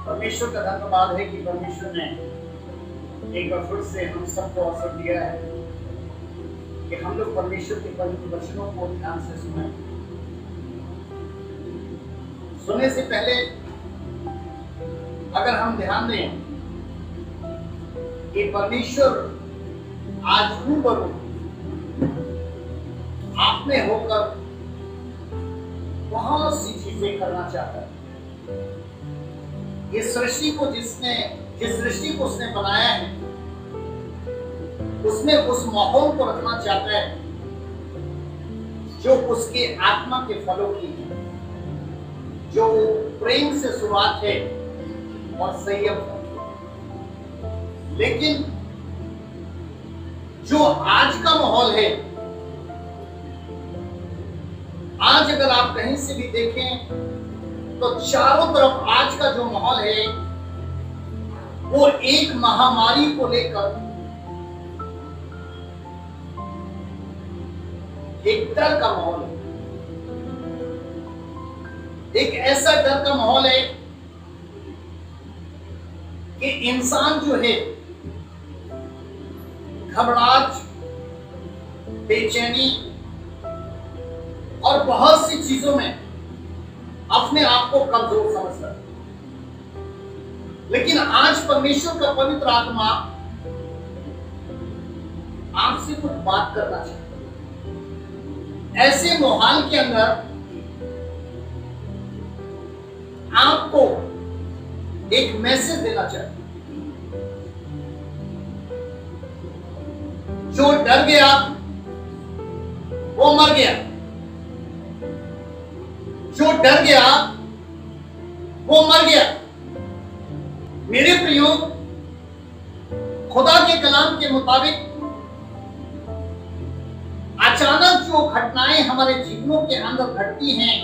परमेश्वर का धन्यवाद है कि परमेश्वर ने एक बार फिर से हम सबको अवसर दिया है कि हम लोग परमेश्वर के पवित्र वचनों को ध्यान से सुने। सुनने से पहले अगर हम ध्यान दें कि परमेश्वर आज रूबरू आप में होकर बहुत सी चीजें करना चाहता है। इस सृष्टि को जिस सृष्टि को उसने बनाया है उसमें उस माहौल को रखना चाहता है जो उसके आत्मा के फलों की है, जो प्रेम से शुरुआत है और संयम है। लेकिन जो आज का माहौल है, आज अगर आप कहीं से भी देखें तो चारों तरफ आज का जो माहौल है वो एक महामारी को लेकर एक डर का माहौल है। एक ऐसा डर का माहौल है कि इंसान जो है घबराहट, बेचैनी और बहुत सी चीजों में अपने आप को कमजोर समझता है। लेकिन आज परमेश्वर का पवित्र आत्मा आपसे कुछ बात करना चाहता है। ऐसे माहौल के अंदर आपको एक मैसेज देना चाहता है। जो डर गया वो मर गया, जो डर गया वो मर गया। मेरे प्रियो, खुदा के कलाम के मुताबिक अचानक जो घटनाएं हमारे जीवनों के अंदर घटती हैं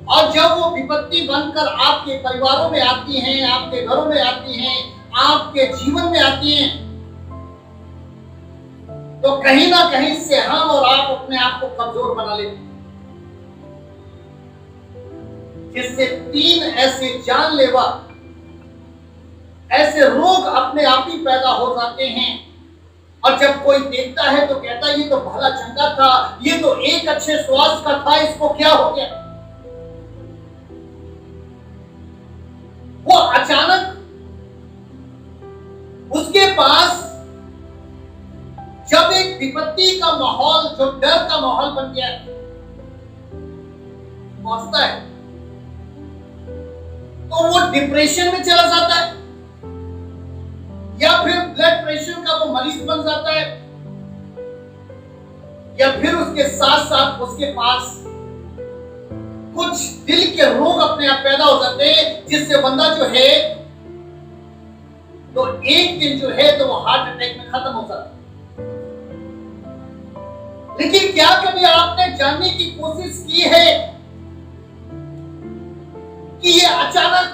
और जब वो विपत्ति बनकर आपके परिवारों में आती हैं, आपके घरों में आती हैं, आपके जीवन में आती हैं, तो कहीं ना कहीं से हम और आप अपने आप को कमजोर बना लेते हैं। जिससे 3 ऐसे जानलेवा ऐसे रोग अपने आप ही पैदा हो जाते हैं और जब कोई देखता है तो कहता है ये तो भला चंगा था, ये तो एक अच्छे स्वास्थ्य का था, इसको क्या हो गया। वो अचानक उसके पास जब एक विपत्ति का माहौल, जो डर का माहौल बन गया पहुंचता है तो वो डिप्रेशन में चला जाता है या फिर ब्लड प्रेशर का वो मरीज बन जाता है या फिर उसके साथ साथ उसके पास कुछ दिल के रोग अपने आप पैदा हो जाते हैं जिससे बंदा जो है तो एक दिन जो है तो वो हार्ट अटैक में खत्म हो जाता है। लेकिन क्या कभी आपने जानने की कोशिश की है कि ये अचानक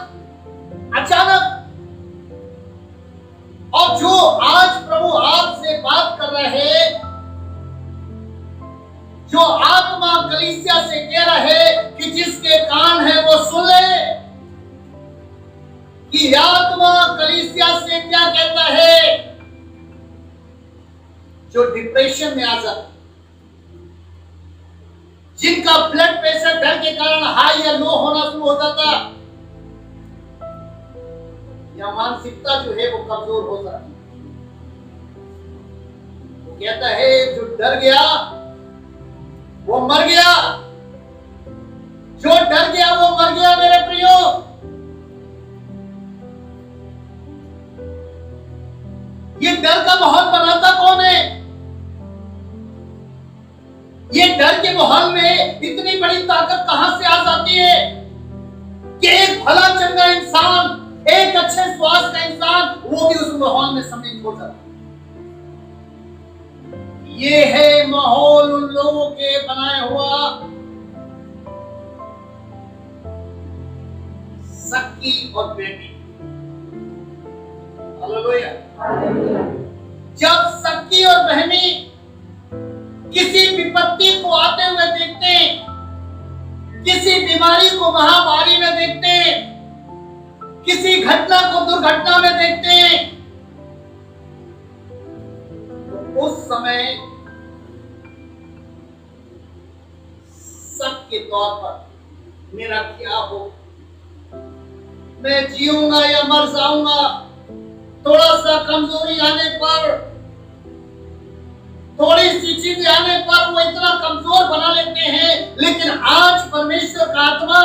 और जो आज प्रभु आपसे बात कर रहे हैं, जो आत्मा कलीसिया से कह रहा है कि जिसके कान है वो सुन ले कि आत्मा कलीसिया से क्या कहता है। जो डिप्रेशन में आ जाता, जिनका ब्लड प्रेशर डर के कारण हाई या लो होना शुरू हो जाता, या मानसिकता जो है वो कमजोर हो जाती, वो कहता है जो डर गया वो मर गया, जो डर गया वो मर गया। मेरे प्रियो, ये डर का माहौल बनाता कौन है? ये डर के माहौल में इतनी बड़ी ताकत कहां से आ जाती है कि एक भला चंगा इंसान, एक अच्छे स्वास्थ्य का इंसान, वो भी उस माहौल में सम्मिलित हो जाता है। ये है माहौल उन लोगों के बनाया हुआ सक्की और बेटी। हालेलुया। जब सक्की और बहनी किसी विपत्ति को आते हुए देखते हैं, किसी बीमारी को महामारी में देखते हैं, किसी घटना को दुर्घटना में देखते हैं, तो उस समय शक के तौर पर मेरा क्या हो, मैं जीऊंगा या मर जाऊंगा। थोड़ा सा कमजोरी आने पर, थोड़ी सी चीजें आने पर वो इतना कमजोर बना लेते हैं। लेकिन आज परमेश्वर का आत्मा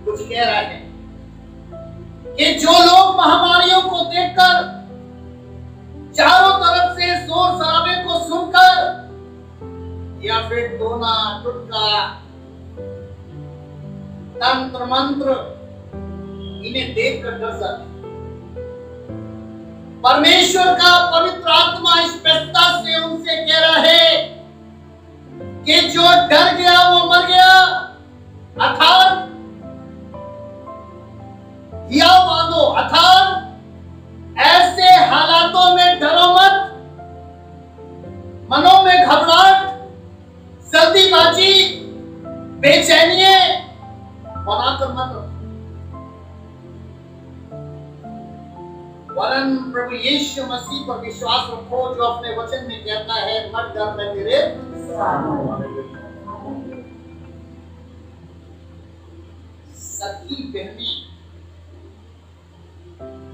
कुछ कह रहा है कि जो लोग महामारियों को देखकर, चारों तरफ से शोर शराबे को सुनकर, या फिर टोना टुटका, तंत्र मंत्र इन्हें देखकर डर जाते, परमेश्वर का पवित्र आत्मा स्पष्टता से उनसे कह रहा है कि जो डर गया वो मर गया। अर्थात या मानो, अर्थात ऐसे हालातों में डरो मत, मनों में घबराहट, जल्दीबाजी, बेचैनी बनाकर मत रखो, वरन प्रभु यीशु मसीह पर विश्वास रखो, जो अपने वचन में कहता है, मत डर, मैं तेरे साथ हूं। सखी बहनी,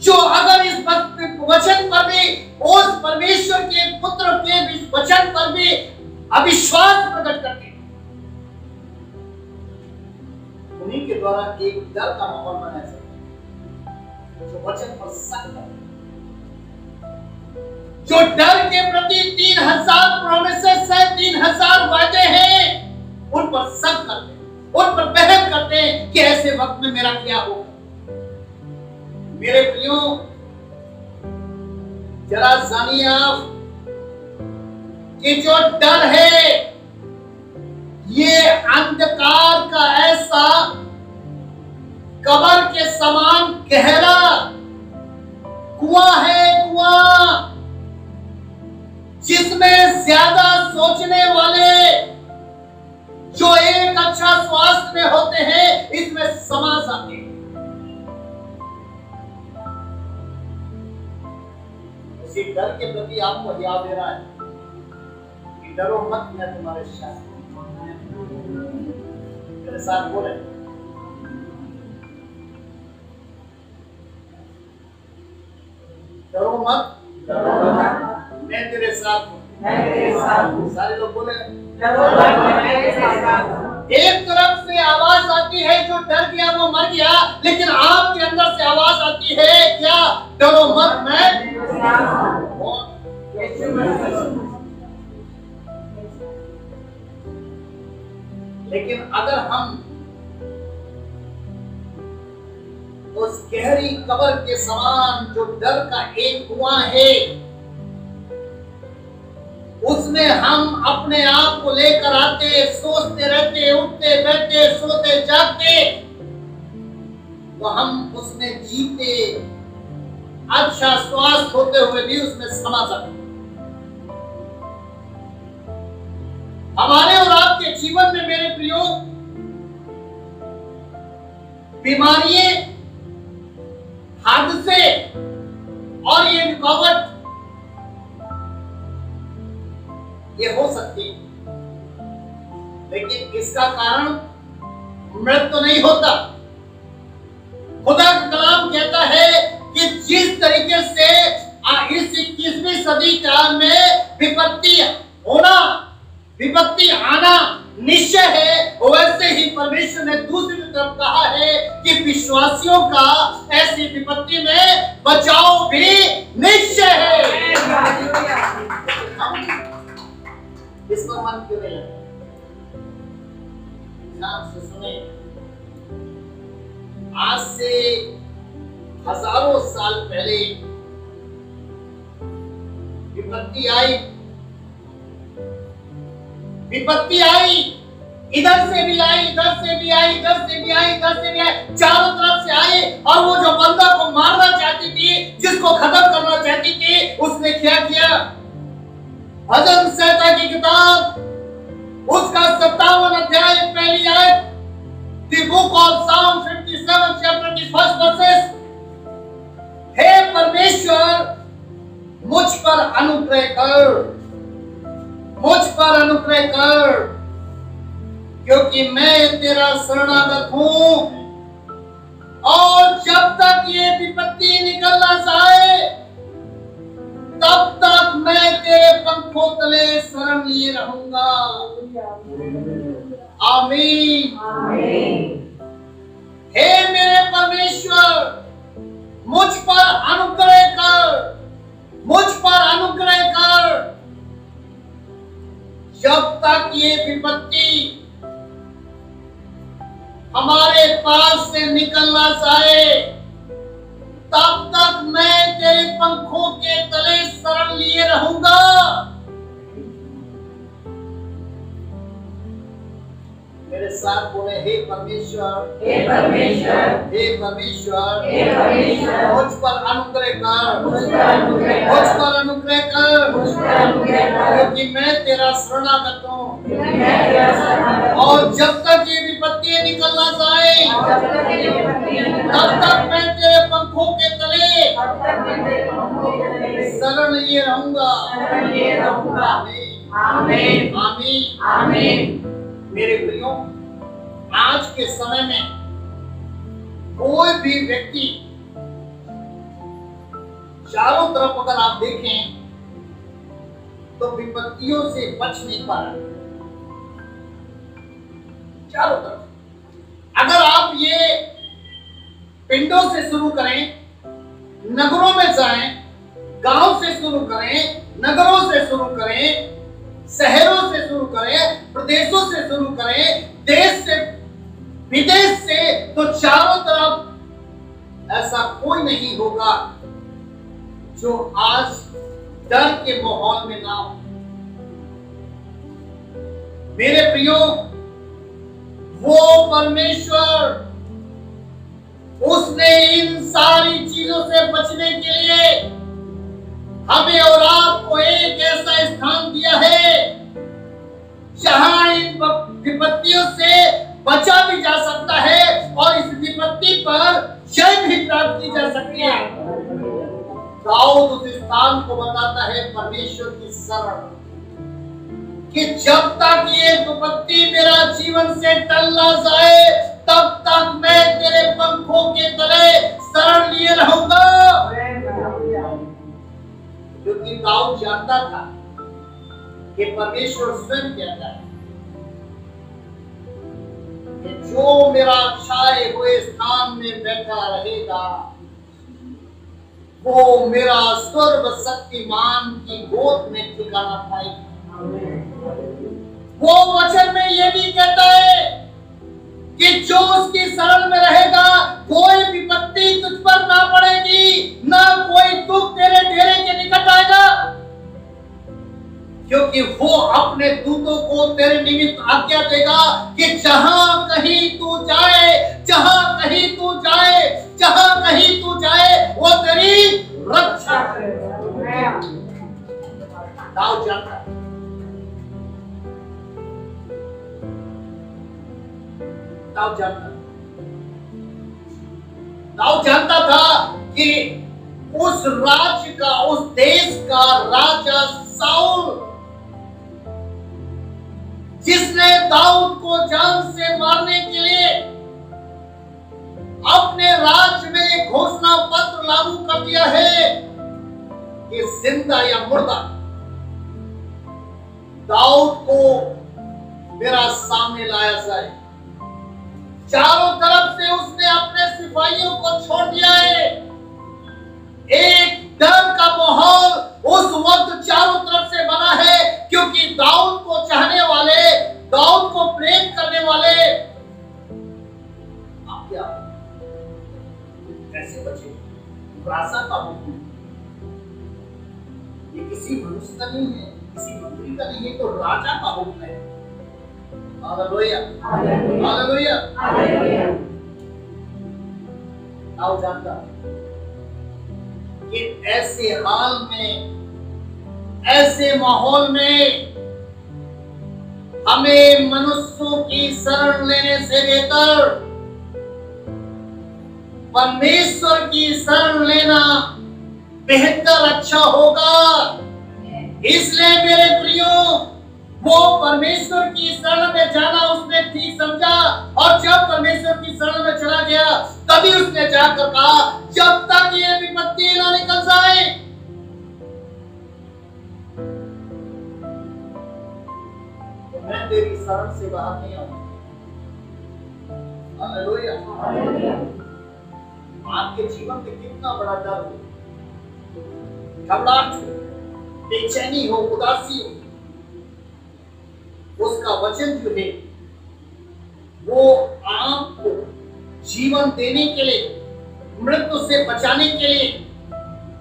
जो अगर इस वचन पर भी, उस परमेश्वर के पुत्र के वचन पर भी अविश्वास प्रकट करते, उन्हीं के द्वारा एक डर का माहौल बनाया जाता है। जो वचन पर शक है, जो डर के प्रति 3000 प्रोमिसेस है, 3000 वादे हैं, उन पर शक करते हैं, उन पर बहस करते हैं कि ऐसे वक्त में मेरा क्या होगा। मेरे प्रियो, जरा जानिए आप कि जो डर है, ये अंधकार का ऐसा कब्र के समान गहरा कुआं है, कुआं जिसमें ज्यादा सोचने वाले जो एक अच्छा स्वास्थ्य में होते हैं, इसमें समा जाते हैं। उसी डर के प्रति आपको याद दे रहा है कि डरो मत, मैं तुम्हारे साथ हूं। मेरे साथ बोले, डरो मत, मैं तेरे साथ हूं। सारे लोग बोले, एक तरफ से आवाज आती है, जो डर गया वो मर गया, लेकिन आपके अंदर से आवाज आती है, क्या? डरो मत, मैं। लेकिन अगर हम उस गहरी कब्र के समान जो डर का एक कुआं है, उसमें हम अपने आप को लेकर आते, सोचते रहते, उठते बैठते, सोते जागते, तो हम उसमें जीते, अच्छा स्वास्थ्य होते हुए भी उसमें समा सकते। हमारे और आपके जीवन में मेरे प्रियो, बीमारियां, हादसे और ये रुकावट ये हो सकती है, लेकिन इसका कारण मृत्यु नहीं होता। खुदा का कलाम कहता है कि जिस तरीके से इस 21वीं सदी काल में विपत्ति आना निश्चय है, वैसे ही परमेश्वर ने दूसरी तरफ कहा है कि विश्वासियों का ऐसी विपत्ति में बचाव भी निश्चय है। इस पर मन क्यों नहीं लगता? ध्यान से सुने, आज से हजारों साल पहले विपत्ति आई, इधर से भी आई, इधर से भी आई, इधर से भी आई, इधर से भी आई, चारों तरफ से आई, और वो जो बंदा को मारना चाहती थी, जिसको खत्म करना चाहती थी, उसने क्या किया? भजन संहिता की किताब, उसका 57 अध्याय पहली आयत, The book of Psalm 57 पर अनुग्रह कर, मुझ पर अनुग्रह कर, क्योंकि मैं तेरा शरणागत हूं। और जब तक ये विपत्ति निकल ना जाए, तब तक मैं तेरे पंखों तले शरण लिए रहूंगा। आमीन। हे मेरे परमेश्वर, मुझ पर अनुग्रह कर, मुझ पर अनुग्रह कर। जब तक ये विपत्ति हमारे पास से निकल ना जाए, तब तक मैं तेरे पंखों के तले शरण लिए रहूंगा। मेरे साथ बोले, हे परमेश्वर, हे परमेश्वर, हे परमेश्वर, हे परमेश्वर, मुझ पर अनुग्रह कर, मुझ पर अनुग्रह कर, क्योंकि मैं तेरा शरणागत हूँ। और जब तक ये विपत्ति निकल ना जाए, तब तक मैं तेरे पंखों के तले शरण लिए रहूंगा। आमीन, आमीन, आमीन। मेरे प्रियो, आज के समय में कोई भी व्यक्ति चारों तरफ अगर आप देखें तो विपत्तियों से बच नहीं पा रहा। चारों तरफ अगर आप ये पिंडों से शुरू करें, नगरों में जाएं, गांव से शुरू करें, नगरों से शुरू करें, शहरों से शुरू करें, प्रदेशों से शुरू करें, देश से विदेश से, तो चारों तरफ ऐसा कोई नहीं होगा जो आज डर के माहौल में ना हो। मेरे प्रियो, वो परमेश्वर, उसने इन सारी चीजों से बचने के लिए हमें और आपको एक ऐसा स्थान दिया है जहां इन विपत्तियों से बचा भी जा सकता है और इस विपत्ति पर जय भी प्राप्त की जा सकती है। दाऊद उस स्थान को बताता है परमेश्वर की शरण, कि जब तक ये विपत्ति मेरा जीवन से टल ना जाए, तब तक मैं तेरे पंखों के तले शरण लिए रहूंगा। क्योंकि दाऊद जानता था कि परमेश्वर स्वयं कहता है कि जो मेरा छाए हुए स्थान में बैठा रहेगा, वो मेरा सर्वशक्तिमान की गोद में ठिकाना पाएगा। वो वचन में ये भी कहता है कि जो उसकी शरण में रहेगा, कोई विपत्ति तुझ पर ना पड़ेगी, ना कोई दुख तेरे डेरे के निकट आएगा, क्योंकि वो अपने दूतों को तेरे निमित्त आज्ञा देगा कि जहां कहीं तू जाए, जहां कहीं तू जाए, जहां कहीं तू जाए, वो तेरी रक्षा करेगा। दाऊद जानता, दाऊद जानता था कि उस राज्य का, उस देश का राजा साउल, जिसने दाऊद को जान से मारने के लिए अपने राज्य में एक घोषणा पत्र लागू कर दिया है कि जिंदा या मुर्दा, दाऊद को मेरा सामने लाया जाए। चारों तरफ से उसने अपने सिपाहियों को छोड़ दिया है। एक डर का माहौल उस वक्त चारों तरफ से बना है, क्योंकि दाऊद को चाहने वाले, दाऊद को प्रेम करने वाले, आप क्या कैसे बचे? राजा का हुक्म, ये किसी मनुष्य का नहीं है, किसी मंत्री का नहीं है, तो राजा का हुक्म है। Hallelujah, hallelujah, hallelujah. दाऊद जानता कि ऐसे हाल में, ऐसे माहौल में हमें मनुष्यों की शरण लेने से बेहतर परमेश्वर की शरण लेना बेहतर अच्छा होगा। इसलिए मेरे प्रियो, वो परमेश्वर की शरण में जाना उसने ठीक समझा, और जब परमेश्वर की शरण में चला गया तभी उसने जाकर कहा, जब तक ये विपत्ति ना निकल जाए, तो मैं तेरी शरण से बाहर नहीं आऊंगा। हालेलुया। आपके जीवन में कितना बड़ा डर हो, घबराहट हो, बेचैनी हो, उदासी हो, उसका वचन जो है वो आपको जीवन देने के लिए, मृत्यु से बचाने के लिए,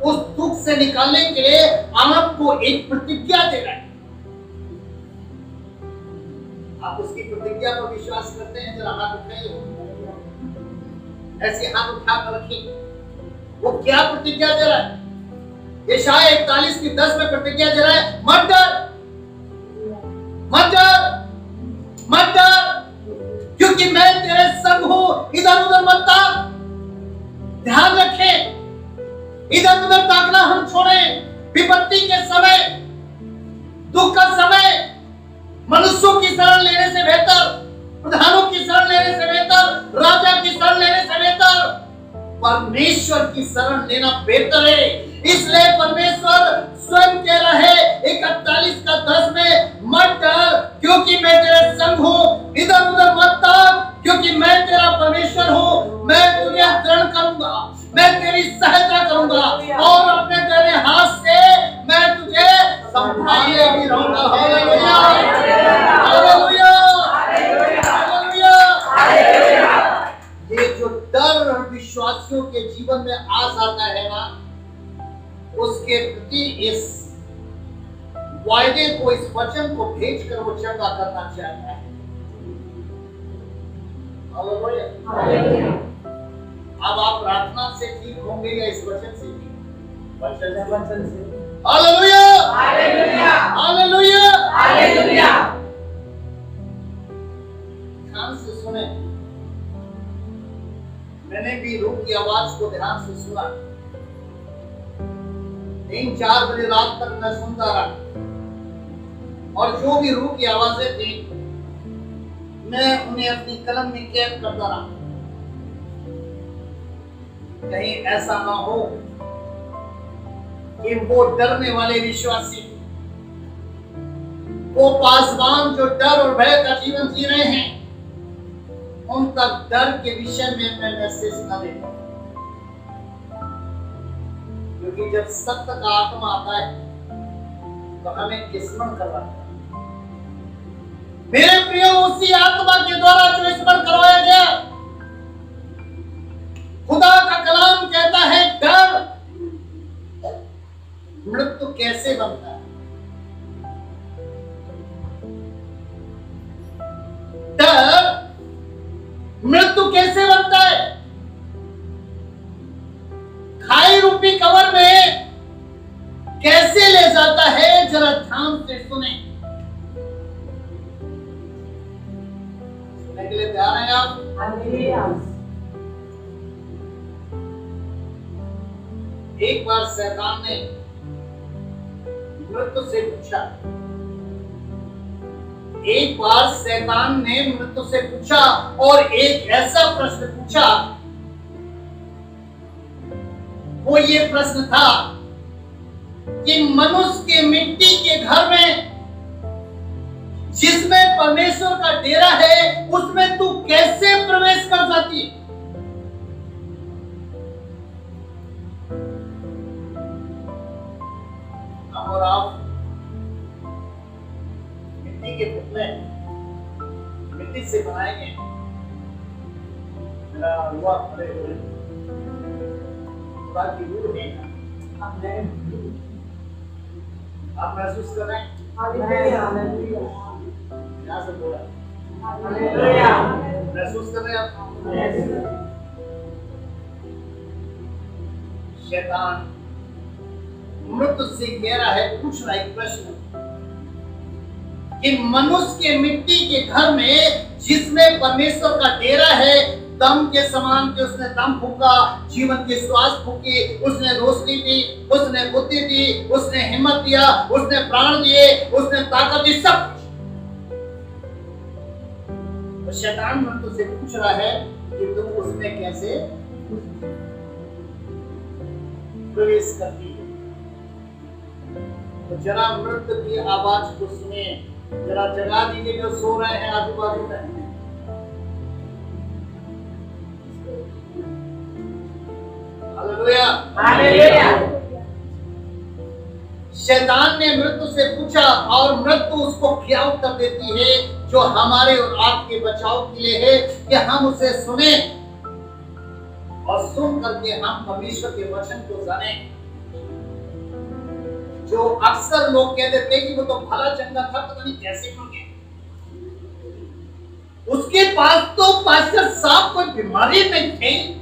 उस दुख से निकालने के लिए आपको एक प्रतिज्ञा दे रहा है। आप उसकी प्रतिज्ञा पर विश्वास करते हैं? जरा हाथ उठाइए, ऐसे हाथ उठाकर रखिए। वो क्या प्रतिज्ञा दे रहा है? यशाया 41:10 में प्रतिज्ञा दे रहा है, मत डर, मत डर, मत डर, क्योंकि मैं तेरे संग हूं। इधर उधर मत ताक। ध्यान रखें, इधर उधर ताकना हम छोड़ें। विपत्ति के समय, दुख का समय, मनुष्यों की शरण लेने से बेहतर, प्रधानों की शरण लेने से बेहतर, राजा की शरण लेने से बेहतर परमेश्वर की शरण लेना बेहतर है। इसलिए परमेश्वर स्वयं कह रहा है 41:10 में, मत डर क्योंकि मैं तेरे संग हूं। इधर उधर मत ताक क्योंकि मैं तेरा परमेश्वर हूं। मैं तुझे दृढ़ करूंगा, मैं तेरी सहायता करूंगा, और अपने तेरे हाथ से मैं तुझे संभाले भी रहूंगा। Hallelujah, hallelujah, hallelujah. ये जो डर विश्वासियों के जीवन में आ जाता है ना, उसके प्रति इस वायदे को, इस वचन को भेजकर वो चंगा करना चाहता है। हालेलुया। अब आप प्रार्थना से ठीक होंगे या इस वचन से ठीक? वचन से। Hallelujah, hallelujah, hallelujah, hallelujah. ध्यान से सुने। मैंने भी रूह की आवाज को ध्यान से सुना। 3-4 बजे रात तक मैं सुनता रहा, और जो भी रूह की आवाजें थी मैं उन्हें अपनी कलम में कैद करता रहा। कहीं ऐसा ना हो कि वो डरने वाले विश्वासी, वो पासवान जो डर और भय का जीवन जी रहे हैं, उन तक डर के विषय में मैं मैसेज न दे पाऊं। क्योंकि जब सत्य का आत्मा आता है तो हमें स्मरण करवाता है। मेरे प्रियो, उसी आत्मा के द्वारा जो स्मरण करवाया गया, खुदा का कलाम कहता है, डर मृत्यु कैसे बनता है? डर मृत्यु कैसे बनता है? खाई रूपी कवर में कैसे ले जाता है? जरा ध्यान से सुने। सुनने के लिए तैयार हैं आप? एक बार शैतान ने मृत्यु से पूछा, एक बार शैतान ने मृत्यु से पूछा, और एक ऐसा प्रश्न पूछा, वो ये प्रश्न था कि मनुष्य के मिट्टी के घर में जिसमें परमेश्वर का डेरा है, उसमें तू कैसे प्रवेश कर जाती है? और आप मिट्टी के पुतले मिट्टी से बनाएंगे, मेरा हुआ खड़े हुए की रूह है, आप महसूस कर रहे हैं? यहाँ से बोला, महसूस कर रहे हैं आप? शैतान मृत्यु से कह रहा है, पूछ रहा है प्रश्न कि मनुष्य के मिट्टी के घर में जिसमें परमेश्वर का डेरा है, दम के समान कि उसने दम फूका, जीवन की श्वास फूकी, उसने रोशनी दी, उसने बुद्धि दी, उसने हिम्मत दिया, उसने प्राण दिए, उसने ताकत दी, सब कुछ। तो शैतान मृत्यु से पूछ रहा है कि तुम उसमें कैसे प्रवेश करती है। तो जरा मृत्यु की आवाज को सुने, जरा जगा दीजिए जो सो रहे हैं आजू बाजू में। Hallelujah, hallelujah. शैतान ने मृत्यु से पूछा और मृत्यु उसको क्या उत्तर देती है जो हमारे और आपके बचाव के लिए है कि हम उसे सुने और सुन करके हम परमेश्वर के वचन को जाने। जो अक्सर लोग कह देते हैं कि वो तो भला चंगा था, पता नहीं कैसे हो गया, उसके पास तो पास्टर साहब कोई बीमारी नहीं थी,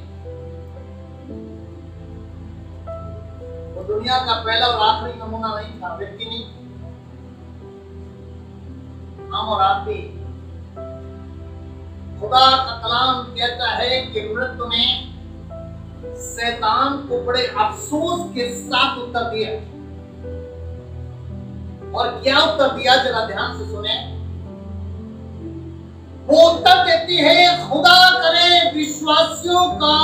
वो दुनिया का पहला और आखिरी नमूना नहीं था, व्यक्ति नहीं। हम और आप भी, खुदा का कलाम कहता है कि मृत्यु ने शैतान को बड़े अफसोस के साथ उत्तर दिया। और क्या उत्तर दिया, जरा ध्यान से सुने। वो उत्तर देती है, खुदा करे विश्वासियों का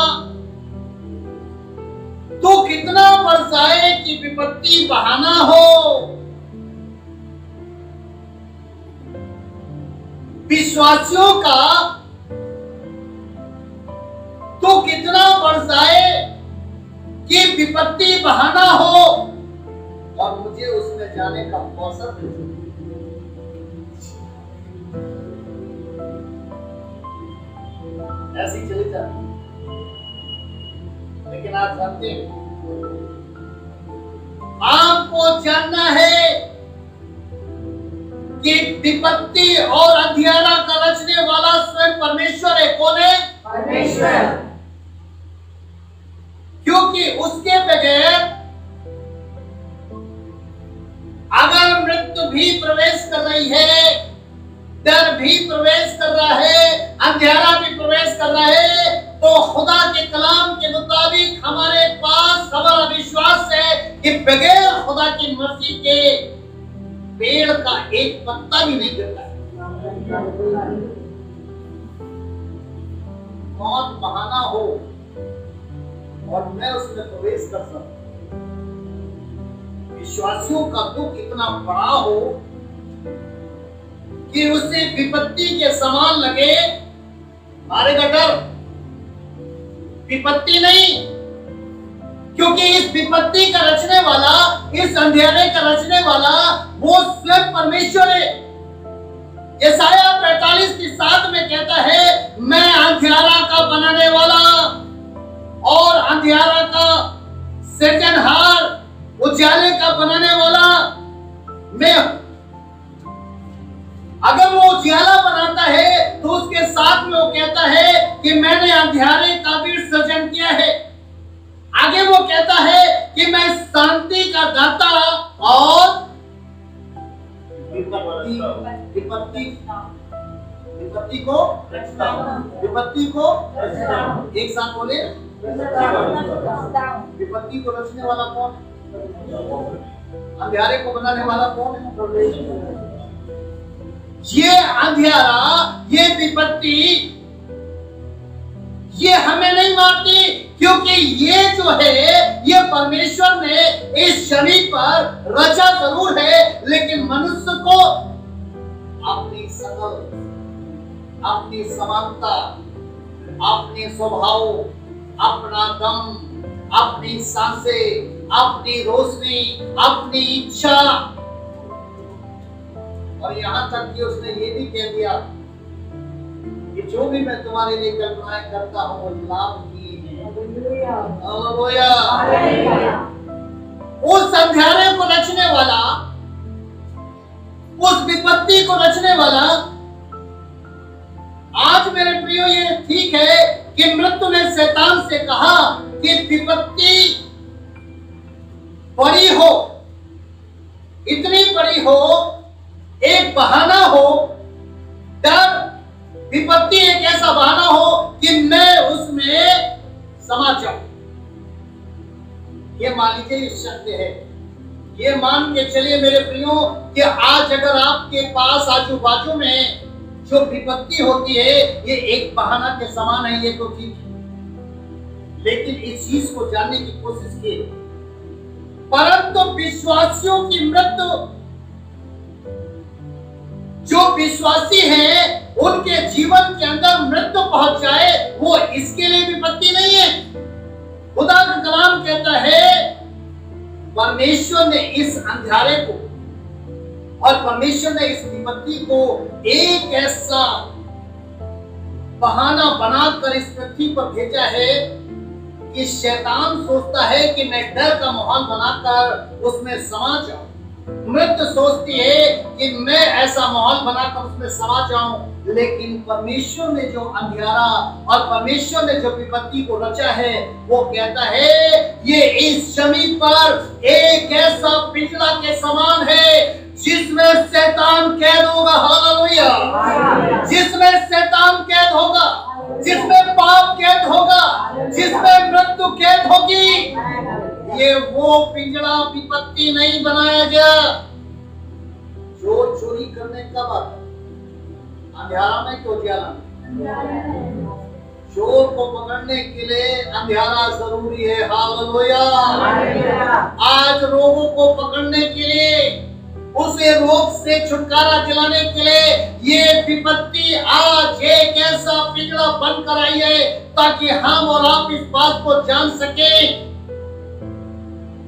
तो कितना बढ़ जाए कि विपत्ति बहाना हो। विश्वासियों का तो कितना बढ़ जाए कि विपत्ति बहाना हो और मुझे उसमें जाने का अवसर मिले। ऐसी चली जाती। लेकिन आप जानते हैं, आपको जानना है कि विपत्ति और अंधियारा का रचने वाला स्वयं परमेश्वर है। कौन है? परमेश्वर। क्योंकि उसके बगैर अगर मृत्यु भी प्रवेश कर रही है, डर भी प्रवेश कर रहा है, अंधेरा भी प्रवेश कर रहा है, तो खुदा के कलाम के मुताबिक हमारे पास हमारा विश्वास है कि बगैर खुदा की मर्जी के पेड़ का एक पत्ता भी नहीं गिरता है। मौत बहाना हो और मैं उसमें प्रवेश कर सकूं। विश्वासियों का दुख इतना बड़ा हो कि उसे विपत्ति के समान लगे, मारेगा डर, विपत्ति नहीं, क्योंकि इस विपत्ति का रचने वाला, इस अंधेरे का रचने वाला वो स्वयं परमेश्वर है। यशायाह 45:7 में कहता है, मैं अंधेरा का बनाने वाला और अंधेरा का सृजनहार, उजाले का बनाने वाला मैं। अगर वो उजाला बनाता है तो उसके साथ में वो कहता है कि मैंने अंधेरे का भी सृजन किया है। आगे वो कहता है कि मैं शांति का दाता और विपत्ति को एक साथ बोले, विपत्ति को रचने वाला कौन है? अंधेरे को बनाने वाला कौन है? ये अंधेरा, ये विपत्ति, ये हमें नहीं मारती, क्योंकि ये जो है ये परमेश्वर ने इस शरीर पर रचा जरूर है, लेकिन मनुष्य को अपनी सकल, अपनी समानता, अपने स्वभाव, अपना दम, अपनी सांसें, अपनी रोशनी, अपनी इच्छा, और यहां तक कि उसने ये भी कह दिया कि जो भी मैं तुम्हारे लिए कल्पनाएं करता हूं वो लाभ की है। हालेलुया। उस अंधेरे को रचने वाला, उस विपत्ति को रचने वाला, आज मेरे प्रियो ये ठीक है कि मृत्यु ने शैतान से कहा कि विपत्ति बड़ी हो, इतनी बड़ी हो, एक बहाना हो, डर विपत्ति एक ऐसा बहाना हो कि मैं उसमें समा जाऊं। ये मान लीजिए ये सत्य है। ये मान के चलिए मेरे प्रियो कि आज अगर आपके पास आजू बाजू में जो विपत्ति होती है ये एक बहाना के समान है, ये तो ठीक है, लेकिन इस चीज को जानने की कोशिश कीजिए। परंतु विश्वासियों की मृत्यु, जो विश्वासी हैं उनके जीवन के अंदर मृत्यु पहुंच जाए, वो इसके लिए विपत्ति नहीं है। खुदा का कलाम कहता है परमेश्वर ने इस अंधियारे को और परमेश्वर ने इस विपत्ति को एक ऐसा बहाना बनाकर इस पृथ्वी पर भेजा है कि शैतान सोचता है कि मैं डर का माहौल बनाकर उसमें समा जाऊं। मृत्यु सोचती है कि मैं ऐसा माहौल बनाकर उसमें समा जाऊं, लेकिन परमेश्वर ने जो अंधियारा और परमेश्वर ने जो विपत्ति को रचा है वो कहता है ये इस जमीन पर एक ऐसा पिंजरा के समान है जिसमें शैतान कैद होगा। हालेलुया। जिसमें शैतान कैद होगा, जिसमें पाप कैद होगा, जिसमें मृत्यु कैद होगी। ये वो पिंजरा विपत्ति नहीं बनाया गया। चोर चोरी करने कब आता? अंधियारा में क्यों उजियारा में? चोर को पकड़ने के लिए अंधियारा जरूरी है। हालेलुया। आज रोगों को पकड़ने के लिए, उसे रोग से छुटकारा दिलाने के लिए ये विपत्ति आज एक ऐसा पिंजरा बनकर आई है ताकि हम और आप इस बात को जान सकें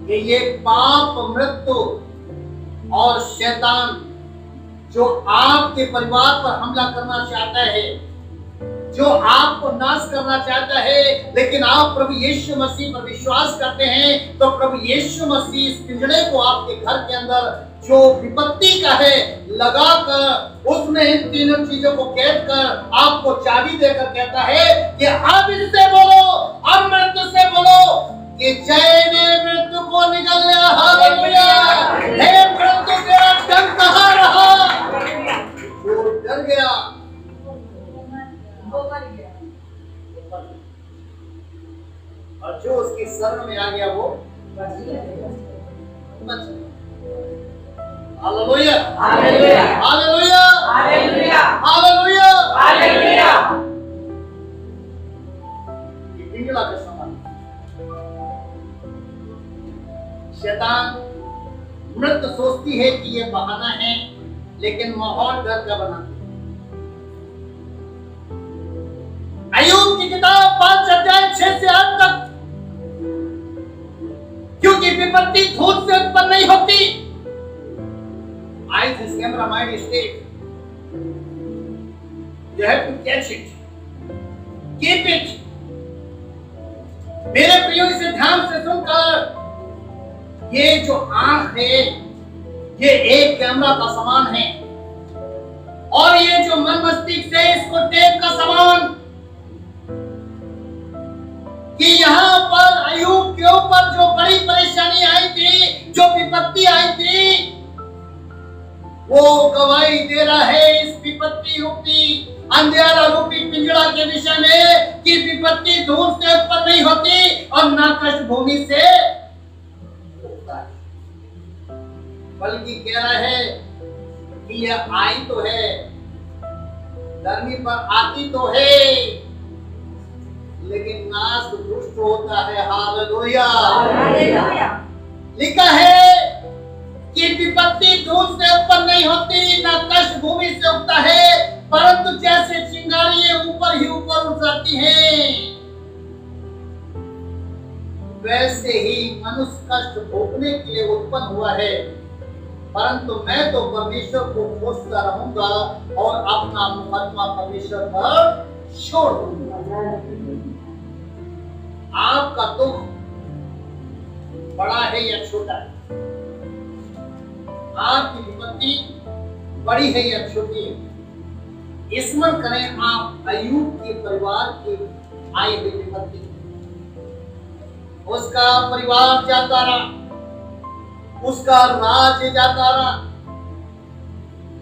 कि ये पाप, मृत्यु और शैतान जो आपके परिवार पर हमला करना चाहता है, जो आपको नाश करना चाहता है, लेकिन आप प्रभु यीशु मसीह पर विश्वास करते हैं तो प्रभु यीशु मसीह इस पिंजरे को आपके घर के अंदर जो विपत्ति का है लगाकर उसमें इन तीनों चीजों को कैद कर आपको चाबी देकर कहता है कि अब इससे बोलो, अब मृत्यु से बोलो कि जय ने मृत्यु को निकल लिया। हालेलुया। हे मृत्यु तेरा डंक कहां रहा? वो डर गया, और जो उसकी शरण में आ गया वो बच गया। Hallelujah, hallelujah, hallelujah, hallelujah, hallelujah, hallelujah. ये पिंजरा का समान शैतान मृत्यु सोचती है कि ये बहाना है, लेकिन माहौल डर का बना। अय्यूब की किताब 5 अध्याय 6 से 8 तक, क्योंकि विपत्ति धूल से उत्पन्न नहीं होती। Eyes is camera, mind is state. You have to catch it, keep it. मेरे प्रियो इसे ध्यान से सुनकर, ये जो आंख है ये एक कैमरा का समान है, और ये जो मन मस्तिष्क है इसको टेप का समान, कि यहाँ पर अय्यूब के ऊपर जो बड़ी परेशानी आई थी, जो विपत्ति आई थी, वो गवाही दे रहा है इस विपत्ति रूपी अंधियारा रूपी पिंजरा के विषय में कि विपत्ति धूल से उत्पन्न नहीं होती और ना कष्ट भूमि से होता है, बल्कि कह रहा है कि यह आई तो है, धरती पर आती तो है, लेकिन नाश दुष्ट होता है। Hallelujah, hallelujah. लिखा है कि विपत्ति धूल से उत्पन्न नहीं होती, ना कष्ट भूमि से उगता है, परंतु जैसे चिंगारियां ऊपर ही ऊपर उठ जाती हैं, वैसे ही मनुष्य कष्ट भोगने के लिए उत्पन्न हुआ है। परंतु मैं तो परमेश्वर को खोजता रहूंगा और अपना मुकदमा परमेश्वर पर छोड़ दूंगा। आपका दुख बड़ा है या छोटा है, आपकी विपत्ति बड़ी है या छोटी है, स्मरण करें आप अय्यूब के परिवार की आई हुई विपत्ति। उसका परिवार जाता रहा, उसका राज्य जाता रहा,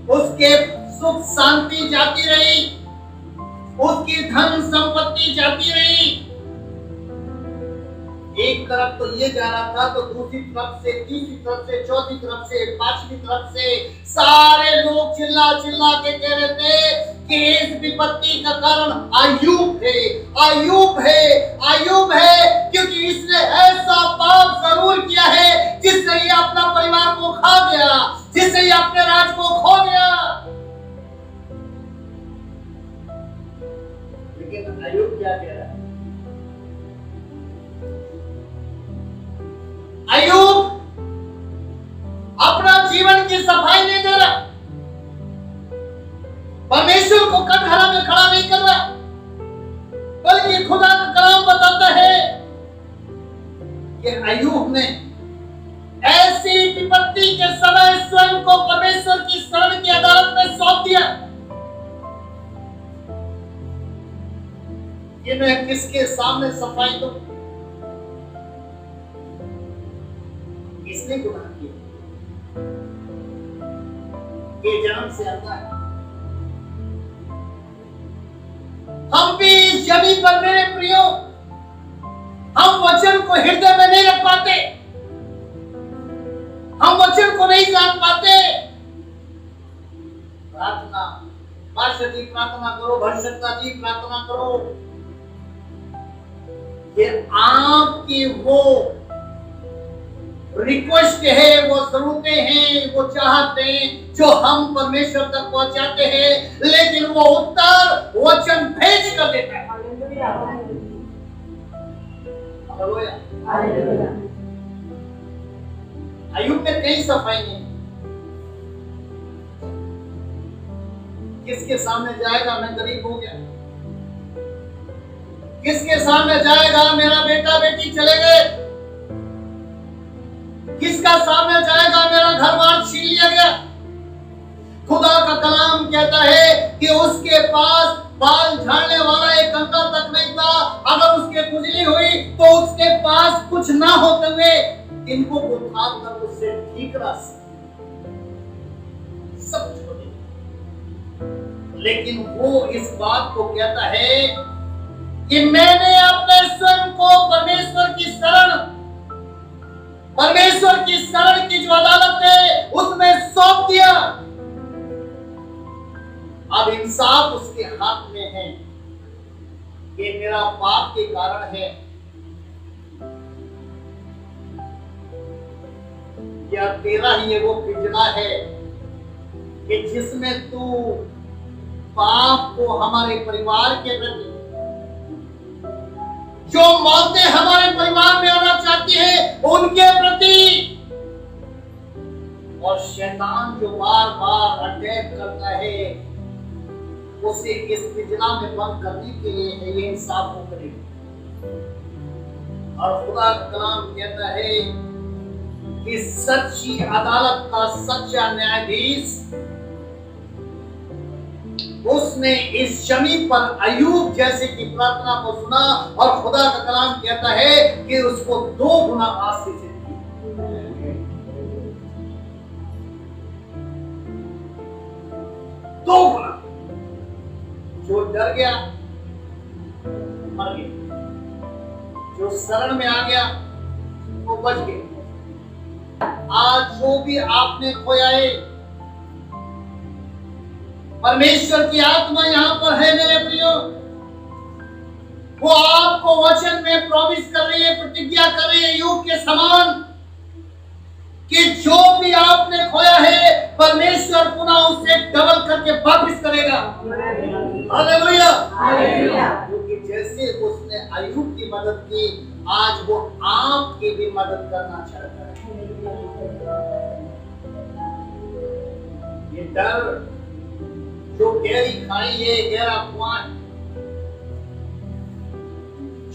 उसके सुख शांति जाती रही, उसकी धन संपत्ति जाती रही। एक तरफ तो ये जा रहा था, तो दूसरी तरफ से, तीसरी तरफ से, चौथी तरफ से, पांचवी तरफ से सारे लोग चिल्ला चिल्ला के कह रहे थे कि इस विपत्ति का कारण अय्यूब है, अय्यूब है, अय्यूब है, क्योंकि इसने ऐसा पाप जरूर किया है जिससे ये अपना परिवार को खा गया, जिससे ये अपने राज को खो गया। लेकिन अय्यूब क्या कह रहा है? अय्यूब अपना जीवन की सफाई नहीं दे रहा, परमेश्वर को कटघरा में खड़ा नहीं कर रहा, बल्कि खुदा का कलाम बताता है कि अय्यूब ने ऐसी विपत्ति के समय स्वयं को परमेश्वर की शरण की अदालत में सौंप दिया कि मैं किसके सामने सफाई दूं। किसने गुनाह किया? ये जन्म से आता है। हम भी इस जमी पर मेरे प्रियो, हम वचन को हृदय में नहीं रख पाते, हम वचन को नहीं जान पाते। प्रार्थना, पास्टर जी प्रार्थना करो, भविष्यता जी प्रार्थना करो, ये आपकी वो रिक्वेस्ट है, वो जरूरतें हैं, वो चाहते हैं जो हम परमेश्वर तक पहुंचाते हैं, लेकिन वो उत्तर वचन भेज कर देता है। Hallelujah, hallelujah. अय्यूब ने कई सफाई नहीं। किसके सामने जाएगा मैं गरीब हो गया, किसके सामने जाएगा मेरा बेटा बेटी चले गए, किसका सामने जाएगा मेरा घर बार छीन लिया गया। खुदा का कलाम कहता है कि उसके पास बाल झाड़ने वाला एक कंगा तक नहीं था। अगर उसके खुजली हुई तो उसके पास कुछ ना होते हुए इनको उठा कर उससे ठीक करा सब छोड़ दिया। लेकिन वो इस बात को कहता है कि मैंने अपने स्वयं को परमेश्वर की शरण की जो अदालत है उसमें सौंप दिया। अब इंसाफ उसके हाथ में है। ये मेरा पाप के कारण है या तेरा ही ये वो पिंजरा है कि जिसमें तू पाप को हमारे परिवार के प्रति, जो मौतें हमारे परिवार में आना चाहती है उनके प्रति, और शैतान जो बार बार अटैक करता है उसे इस पिंजरा में बंद करने के लिए है, ये इंसाफ को करेगा। और खुदा का कलाम कहता है कि सच्ची अदालत का सच्चा न्यायाधीश उसने इस जमी पर अय्यूब जैसे की प्रार्थना को सुना, और खुदा का कलाम कहता है कि उसको 2 गुना आशीष दी। दो गुना। जो डर गया मर गया, जो शरण में आ गया वो बच गया। आज जो भी आपने खोया है, परमेश्वर की आत्मा यहां पर है मेरे प्रियो, वो आपको वचन में प्रॉमिस कर रही है, प्रतिज्ञा कर रही है यूब के समान कि जो भी आपने खोया है परमेश्वर पुनः उसे डबल करके वापस करेगा। Hallelujah, hallelujah. क्योंकि जैसे उसने अय्यूब की मदद की, आज वो आपकी भी मदद करना चाहता है। ये डर जो गहरी खाई है, गहरा कुआं,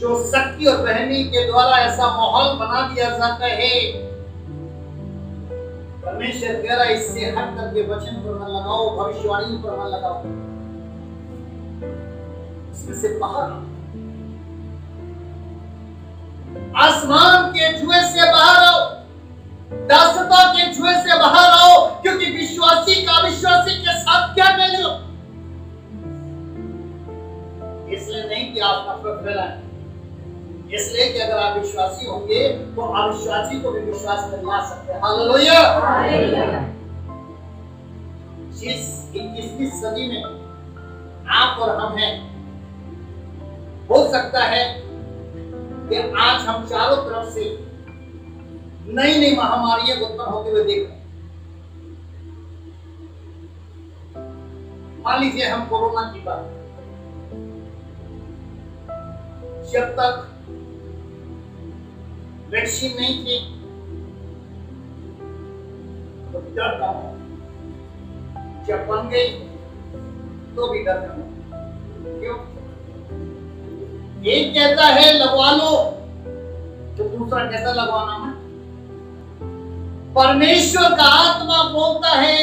जो शक्ति और बहनी के द्वारा ऐसा माहौल बना दिया जाता है, परमेश्वर कह रहा है इससे हट करके वचन पर मन लगाओ, भविष्यवाणी पर मन लगाओ, इसमें से बाहर आसमान के जुए से बाहर आओ, दासता के जुए से बाहर आओ, क्योंकि विश्वासी का अविश्वासी के साथ क्या मेल जो फैलाएं। इसलिए कि अगर आप विश्वासी होंगे तो अविश्वासी को भी विश्वास में ला सकते हैं। हालेलुया। जिस 21वीं सदी में आप और हम हैं, हो सकता है कि आज हम चारों तरफ से नई नई महामारियां उत्पन्न होते हुए देख रहे हैं। मान लीजिए हम कोरोना की बात, जब तक वैक्सीन नहीं थी तो डर था, जब बन गई तो भी डर था। क्यों? एक कहता है लगवा लो तो दूसरा कहता लगवाना मत। परमेश्वर का आत्मा बोलता है,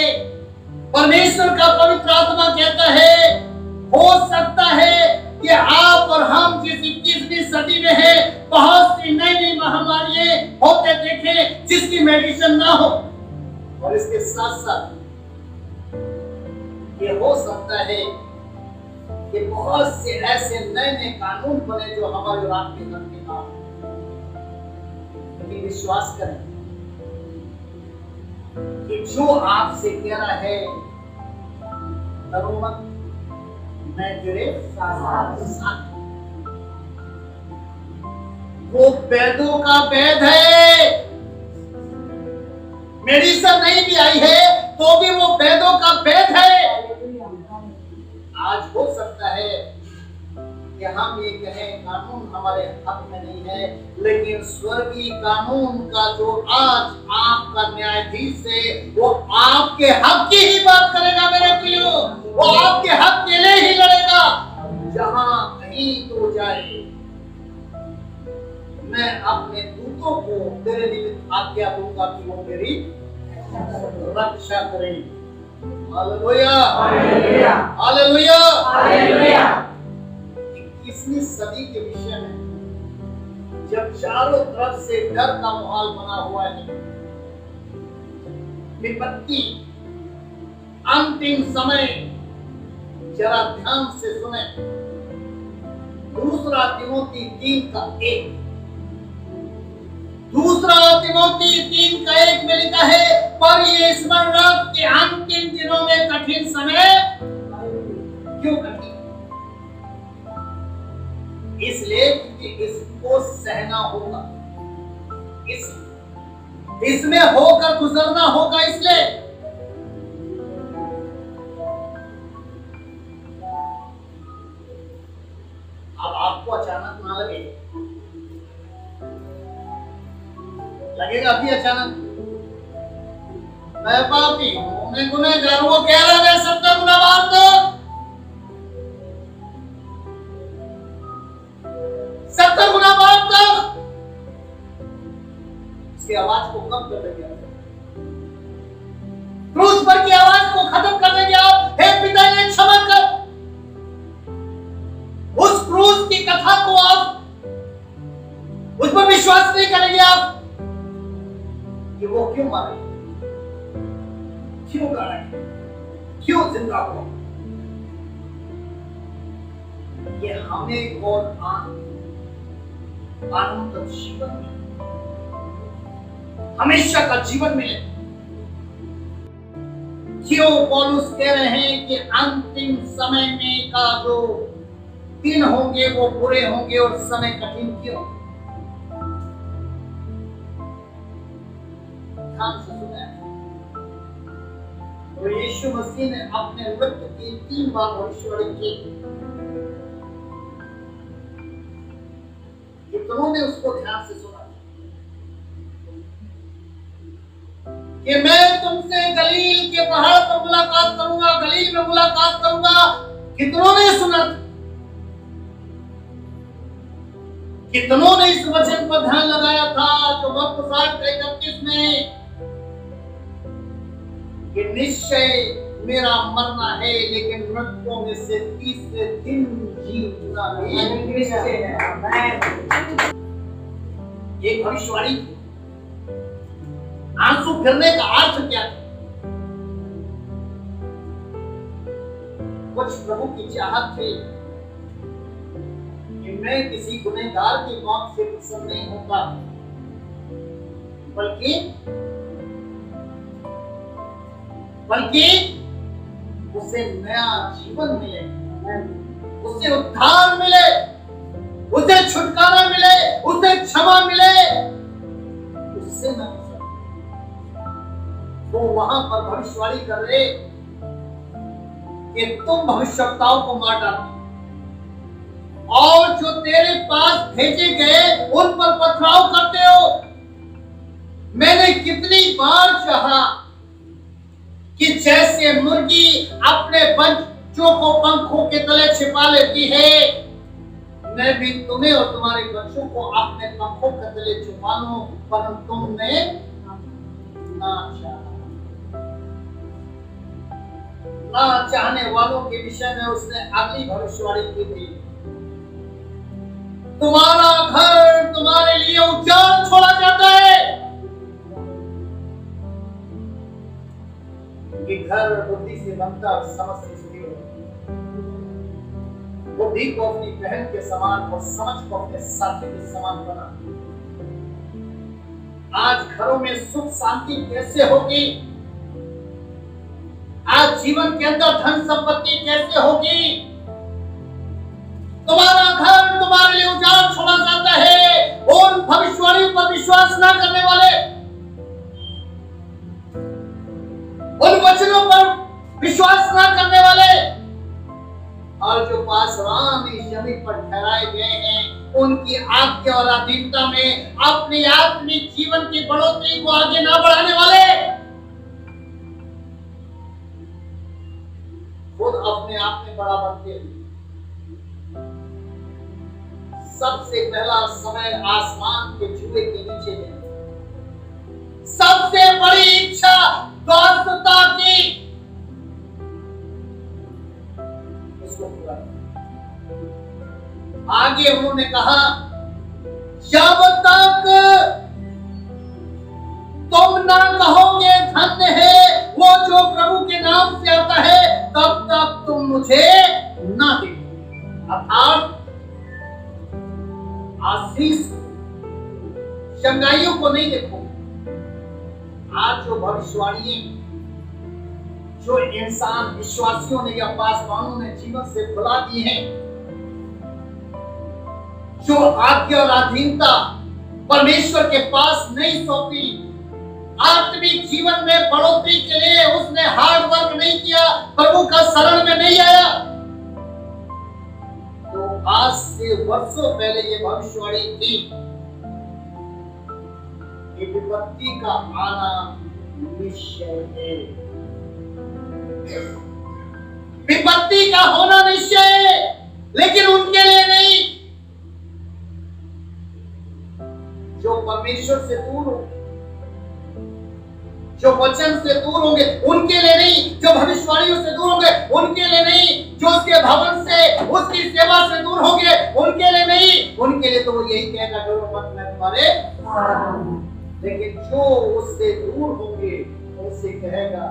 परमेश्वर का पवित्र आत्मा कहता है, हो सकता है कि आप और हम जिस 21वीं सदी में है, बहुत सी नई नई महामारियां होते देखें जिसकी मेडिसिन ना हो। और इसके साथ साथ ये हो सकता है कि बहुत से ऐसे नए नए कानून बने जो हमारे और आपके घर के काम। लेकिन विश्वास करें कि जो आपसे कह रहा है डरो मत, मैं तेरे साथ, वो वेदों का वेद है। मेडिसिन नहीं भी आई है तो भी वो वेदों का वेद है। आज हो सकता है कि हम ये कहें कानून हमारे हक में नहीं है, लेकिन स्वर्गीय कानून का जो आज आपका न्यायाधीश है वो आपके हक की ही बात करेगा मेरे प्रियो। वो आपके हक के लिए ही लड़ेगा। जहां कहीं तो जाए, मैं अपने दूतों को तेरे निमित्त आज्ञा दूंगा कि वो मेरी रक्षा करें। Hallelujah, hallelujah, hallelujah, hallelujah. 21वीं सदी के विषय में जब चारों तरफ से डर का माहौल बना हुआ है, विपत्ति, अंतिम समय, जरा ध्यान से सुने। दूसरा तिमोथी 3:1, दूसरा तिमोथी 3:1 में लिखा है, पर ये स्मरण रख कि अंतिम दिनों में कठिन समय। क्यों कठिन? इसलिए क्योंकि इसको सहना होगा, इसमें होकर गुजरना होगा। इसलिए अब आपको अचानक ना लगेगा अभी अचानक मैं पापी हूं, मैं गुनहगार। वो कह रहा है 70 गुना मार दो, 70 गुना मार दो। इसकी आवाज को कम कर देंगे, क्रूस पर की आवाज को खत्म कर देंगे आप। हे पिता ने क्षमा कर। उस क्रूस की कथा को आप उस पर विश्वास नहीं करेंगे आप कि वो क्यों मारे, क्यों गाड़ा, क्यों जिंदा हुआ। ये हमें और अनंत जीवन में, हमेशा का जीवन मिले। क्यों पौलुस कह रहे हैं कि अंतिम समय में का जो दिन होंगे वो बुरे होंगे और समय कठिन। क्यों? ध्यान से सुना। तो यीशु मसीह ने अपने मृत्यु की 3 बार भविष्यवाणी की। कितनों ने उसको ध्यान से सुना कि मैं तुमसे गलील के पहाड़ पर मुलाकात करूंगा, गलील में मुलाकात करूंगा। कितनों ने सुना? कितनों ने इस वचन पर ध्यान लगाया था जो मत्ती 7:31 में कि निश्चय मेरा मरना है लेकिन मृतकों में से तीसरे दिन जी उठना निश्चय है। ये भविष्यवाणी थी। आंसू गिरने का अर्थ क्या था? कुछ प्रभु की चाहत थी कि मैं किसी गुनहगार की मौत से पसंद नहीं होता, बल्कि उसे नया जीवन मिले, उसे उद्धार मिले, उसे छुटकारा मिले, उसे क्षमा मिले, उससे मैं वो वहां पर भविष्यवाणी कर रहे कि तुम भविष्यवक्ताओं को मार डालो और जो तेरे पास भेजे गए उन पर पथराव करते हो। मैंने कितनी बार चाहा कि जैसे मुर्गी अपने बच्चों को पंखों के तले छिपा लेती है, मैं भी तुम्हें और तुम्हारे बच्चों को अपने पंखों के तले छुपा लूं, परंतु तुमने ना चाहा। ना चाहने वालों के विषय में उसने अगली भविष्यवाणी की थी, तुम्हारा घर तुम्हारे लिए उजाड़ छोड़ा जाता है। कि घर बुद्धि से बनता और समझ से स्थिर हो। बुद्धि को अपनी बहन के समान और समझ को अपने साथी के समान बना। आज घरों में सुख शांति कैसे होगी? आज जीवन के अंदर धन संपत्ति कैसे होगी? तुम्हारा घर तुम्हारे लिए उजाड़ छोड़ा जाता है। उन भविष्यवाणियों पर विश्वास न करने वाले, उन वचनों पर विश्वास न करने वाले, और जो पासवान इस जमीन पर ठहराए गए हैं, उनकी आज्ञा और अधीनता में अपनी आत्मिक जीवन की बढ़ोतरी को आगे न बढ़ाने वाले, खुद अपने आप में बड़ा बनते हैं। सबसे पहला समय आसमान के जुए के नीचे है। सबसे बड़ी इच्छा दासता की, इसको पूरा। आगे उन्होंने कहा, जब तक तुम ना कहोगे धन्य है वो जो प्रभु के नाम से आता है, तब तक तुम मुझे ना देखो। अर्थात आशीष शंगाइयों को नहीं देखो। आज जो भविष्यवाणी जो इंसान विश्वासियों ने या पासवानों ने जीवन से भुला दी है, जो आज्ञा और अधीनता परमेश्वर के पास नहीं सौंपी, आत्मिक जीवन में बढ़ोतरी के लिए उसने हार्ड वर्क नहीं किया, प्रभु का शरण में नहीं आया, तो आज से वर्षों पहले ये भविष्यवाणी थी कि विपत्ति का आना निश्चय है। विपत्ति का होना निश्चय है, लेकिन उनके लिए नहीं जो परमेश्वर से दूर होंगे, जो वचन से दूर होंगे उनके लिए नहीं, जो भविष्यवाणियों से दूर होंगे उनके लिए नहीं, जो उसके भवन से उसकी सेवा से दूर होंगे उनके लिए नहीं। उनके लिए तो वो यही कहेगा, डरो मत मैं तुम्हारे। लेकिन जो उससे दूर होंगे उनसे कहेगा,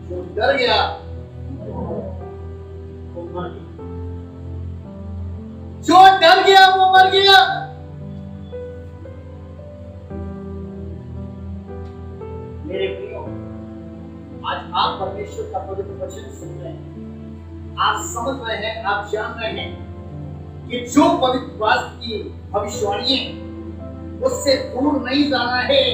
जो डर गया वो मर गया, जो डर गया वो मर गया। मेरे प्रियो, आज आप परमेश्वर का पवित्र वचन सुन रहे हैं, आप समझ रहे हैं, आप जान रहे हैं कि जो पवित्र वास्तव की भविष्यवाणी है उससे दूर नहीं जाना है,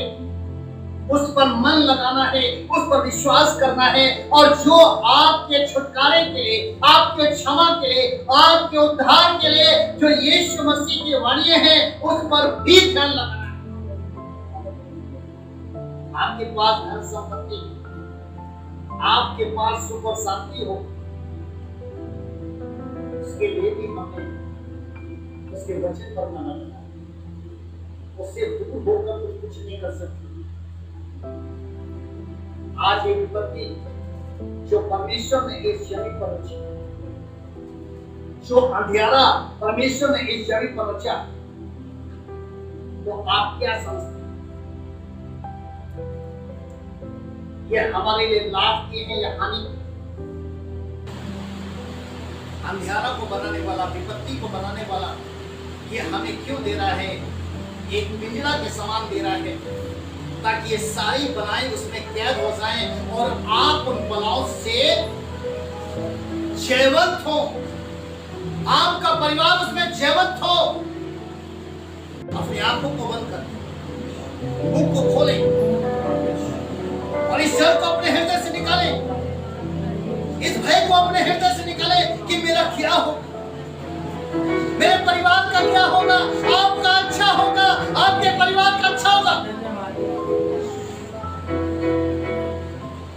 उस पर मन लगाना है, उस पर विश्वास करना है, और जो आपके छुटकारे के लिए, आपके क्षमा के लिए, आपके उद्धार के लिए जो यीशु मसीह की वाणियां हैं उस पर भी ध्यान लगाना है। आपके पास धन संपत्ति, आपके पास सुख और शांति हो, उसके लिए भी हमें उसके वचन पर मन लगाना, उससे दूर होकर कुछ नहीं कर सकते। आज ये विपत्ति जो परमेश्वर ने इस जमीन पर रची, जो अंधियारा परमेश्वर ने इस जमीन पर रचा, तो आप क्या समझते हैं? ये हमारे लिए लाभ की है या हानि? अंधियारा को बनाने वाला, विपत्ति को बनाने वाला, ये हमें क्यों दे रहा है? एक पिंजरा के समान दे रहा है, ताकि ये सारी बलाएं उसमें कैद हो जाएं और आप उन बलाओं से जयवंत हो, आपका परिवार उसमें जयवंत हो। अपनी आंखों को बंद कर, मुंह को खोलें और इस डर को अपने हृदय से निकालें, इस भय को अपने हृदय से निकालें कि मेरा क्या होगा, मेरे परिवार का क्या होगा, आपका अच्छा होगा, आपके परिवार का अच्छा होगा।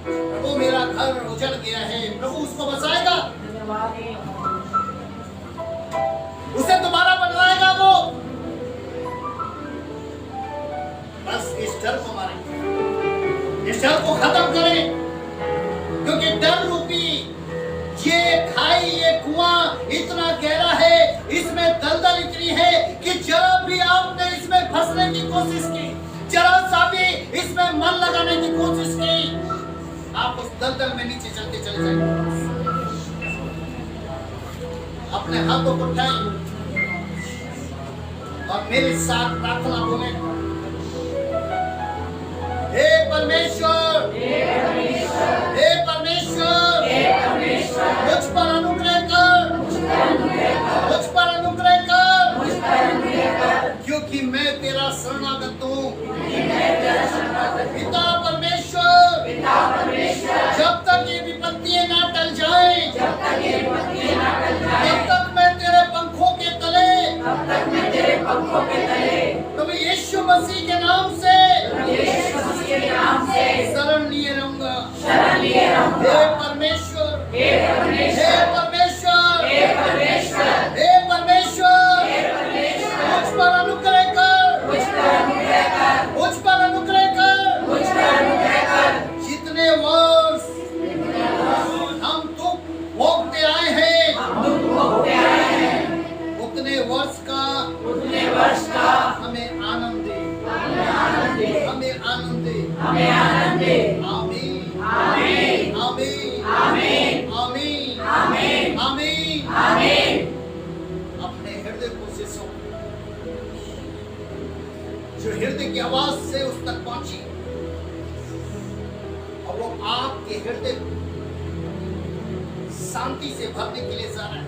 प्रभु मेरा घर उजड़ गया है, प्रभु उसको बचाएगा, उसे दोबारा बनवाएगा वो। बस इस डर को मारें, इस डर को खत्म करें, क्योंकि डर रूपी ये खाई, ये कुआं इतना गहरा है, इसमें दलदल इतनी है कि जरा भी आपने इसमें फंसने की कोशिश की, जरा सा भी इसमें मन लगाने की कोशिश की, आप उस दलदल में नीचे चलते चले जाएंगे। अपने हाथों को उठाएं और मेरे साथ प्रार्थना बोलें। हे परमेश्वर, हे परमेश्वर, मुझ पर अनुग्रह कर, मुझ पर अनुग्रह कर, क्योंकि मैं तेरा शरणागत हूँ। पिता परमेश्वर, जब तक ये विपत्तियां ना टल जाएं, तब तक मैं तेरे पंखों के तले, प्रभु यीशु मसीह के नाम से शरण लिए रहूंगा। हे परमेश्वर, हे परमेश्वर, हे परमेश्वर, मुझ पर अनुग्रह कर, मुझ पर अनुग्रह कर। जितने वर्ष हम दुख भोगते आए हैं, उतने वर्ष का हमें आनंद दे, हमें आनंद दे, आमीन, आमीन, आमीन, आमीन, आमीन। अपने हृदय को से सुन, जो हृदय की आवाज से उस तक पहुंची और वो आपके हृदय को शांति से भरने के लिए जा रहा है,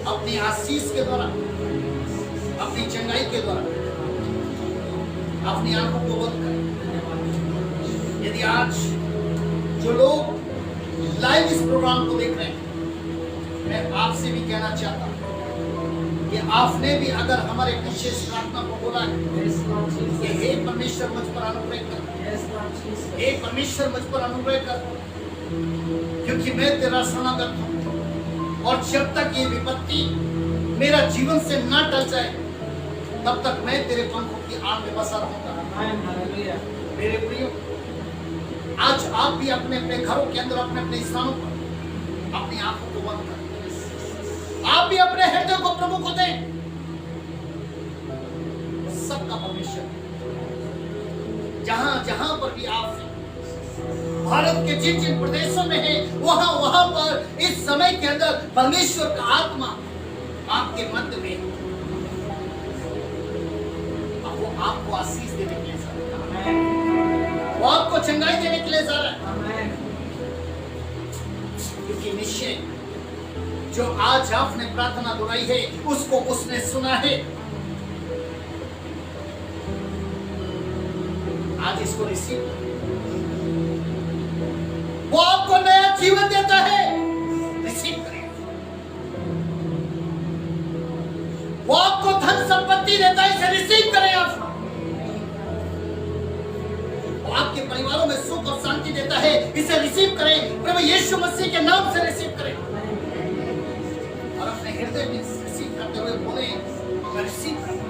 अपनी आशीष के द्वारा, अपनी चंगाई के द्वारा। अपनी आंखों को बंद करें। यदि आज जो लोग लाइव इस प्रोग्राम को देख रहे हैं, मैं आपसे भी कहना चाहता हूं कि आपने भी अगर हमारे विशेष प्रार्थना को बोला है कि हे परमेश्वर मुझ पर अनुग्रह कर, हे परमेश्वर मुझ पर अनुग्रह कर, क्योंकि मैं तेरा शरणागत हूं, और जब तक ये विपत्ति मेरा जीवन से ना टल जाए, तब तक मैं तेरे पंखों की आड़ में बसा रहूंगा। मेरे प्रियो, आज आप भी अपने अपने घरों के अंदर, अपने अपने स्थानों पर अपनी आंखों को बंद करें, आप भी अपने हृदय को प्रभु को दें। सबका परमेश्वर जहां जहां पर भी आप भारत के जिन जिन प्रदेशों में है, वहां वहां पर इस समय के अंदर परमेश्वर का आत्मा आपके मध्य में, आपको आशीष देने के लिए जा रहा है, वो आपको चंगाई देने के लिए जा रहा है। क्योंकि निश्चय जो आज आपने प्रार्थना दोहराई है, उसको उसने सुना है। आज इसको रिसीव, वो आपको नया जीवन देता है, रिसीव करें। वो आपको धन संपत्ति देता है, इसे रिसीव करें। आप आपके परिवारों में सुख और शांति देता है, इसे रिसीव करें। प्रभु यीशु मसीह के नाम से रिसीव करें और अपने हृदय में रिसीव करते हुए बोले, मैं रिसीव करता हूं,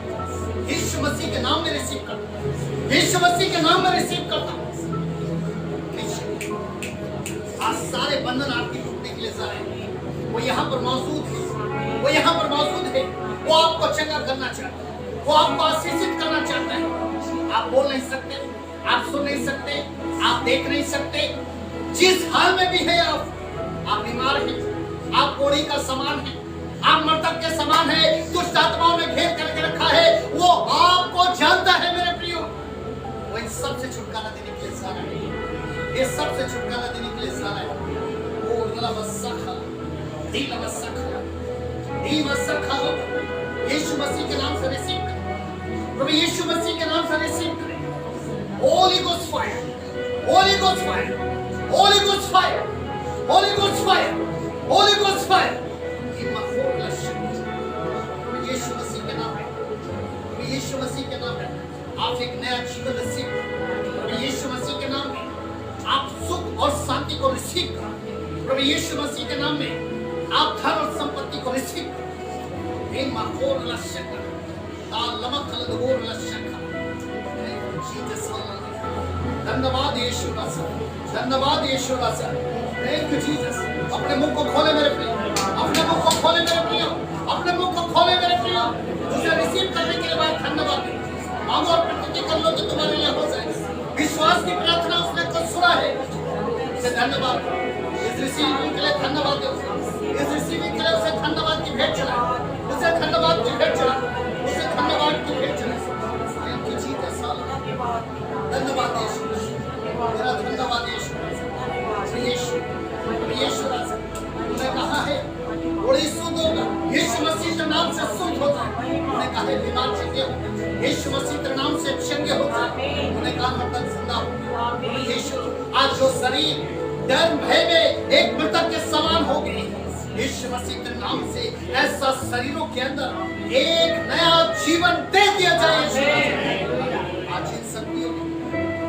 यीशु मसीह के नाम में रिसीव करता हूं, यीशु मसीह के नाम में रिसीव करता हूं। आज सारे बंधन आपकी टूटने के लिए जा रहे हैं। वो यहाँ पर मौजूद है, वो यहाँ पर मौजूद है। वो आपको चंगा करना चाहता है, वो आपको आशीषित करना चाहता है। आप बोल नहीं सकते, आप सुन नहीं सकते, आप देख नहीं सकते, जिस हाल में भी है आप बीमार हैं, आप कोड़ी का समान है, आप मृतक के समान है, दुष्ट आत्माओं ने घेर करके रखा है, वो आपको जानता है मेरे प्रियो। वो इन सब से छुटकारा देने के लिए सारा है, ये सब से छुटकारा देने के लिए सारा है। ओ लवसखा दी लवसखा दी वसखा, यीशु मसीह के नाम से रिसीव करें, प्रभु यीशु मसीह के नाम से रिसीव करें। Holi ghost fire, Holi ghost fire, Holi ghost fire, Holi ghost fire, Holi ghost fire. ये मखौल लश्कर प्रभु यीशु मसीह के नाम में, प्रभु यीशु मसीह के नाम में आप एक नया जीवन रिसीव करें। प्रभु यीशु मसीह के नाम में आप सुख और शांति को रिसीव करें। प्रभु यीशु मसीह के नाम में आप धन और संपत्ति को रिसीव करें। ये मखौल लश्कर तालमक लदगोर लश्कर। धन्यवाद यीशु मसीह, धन्यवाद Yeshu Masih. Thank you Jesus. अपने मुंह को खोले मेरे प्रिय, अपने मुंह को खोले मेरे प्रिय, अपने मुंह को खोले मेरे प्रिय। उसे रिसीव करने के बाद धन्यवाद दे, मांगो और प्रतीति कर लो तो तुम्हारे लिए हो जाएगा। विश्वास की प्रार्थना उसने तो सुना है, उसे धन्यवाद दो। इस रिसीविंग के लिए धन्यवाद दो, इस रिसीविंग के लिए उसे धन्यवाद की भेंट चढ़ा, उसे धन्यवाद की भेंट चढ़ा, उसे धन्यवाद की भेंट चढ़ा। Thank you Jesus. धन्यवाद यीशु, मेरा धन्यवाद यीशु। यीशु यीशु उन्होंने कहा है बड़ी शुद्ध होगा, यीशु मसीह के नाम से शुद्ध हो जाए। उन्होंने कहा है बीमार चंगे हो, यीशु मसीह के नाम से चंगे हो जाए। उन्होंने कहा मृतक जिंदा हो। यीशु आज जो शरीर डर भय में एक मृतक के समान हो गई, यीशु मसीह के नाम से ऐसा शरीरों के अंदर एक नया जीवन दे दिया जाए। आज इन शक्तियों ने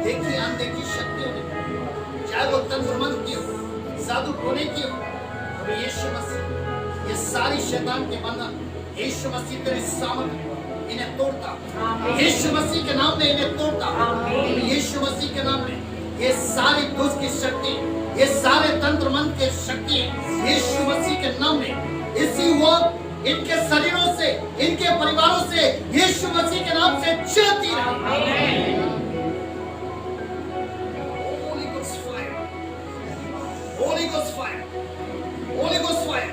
देखी अनदेखी शक्तियों ने, चाहे वो तंत्रमंत्र की हो, जादू टोने की हो, अभी यीशु मसीह ये सारी शैतान के बंधन यीशु मसीह तेरी सामर्थ इन्हें तोड़ता, यीशु मसीह के नाम में इन्हें तोड़ता, यीशु मसीह के नाम में ये सारी दुष्ट की शक्ति, ये सारे तंत्र मंत्र की शक्ति यीशु मसीह के नाम में इसी वक्त इनके शरीरों से, इनके परिवारों से यीशु मसीह के नाम से चलती रहे। Holy Ghost fire, Holy Ghost fire,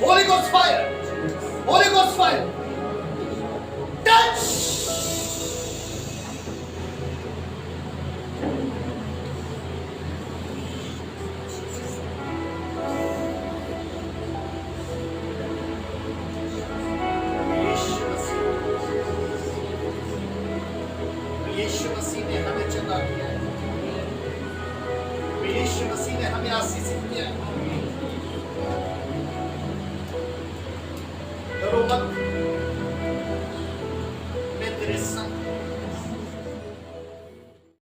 Holy Ghost fire, Holy Ghost fire, touch. यीशु मसीह ने हमें चंगा किया है, यीशु मसीह ने हमें आशीषित किया है।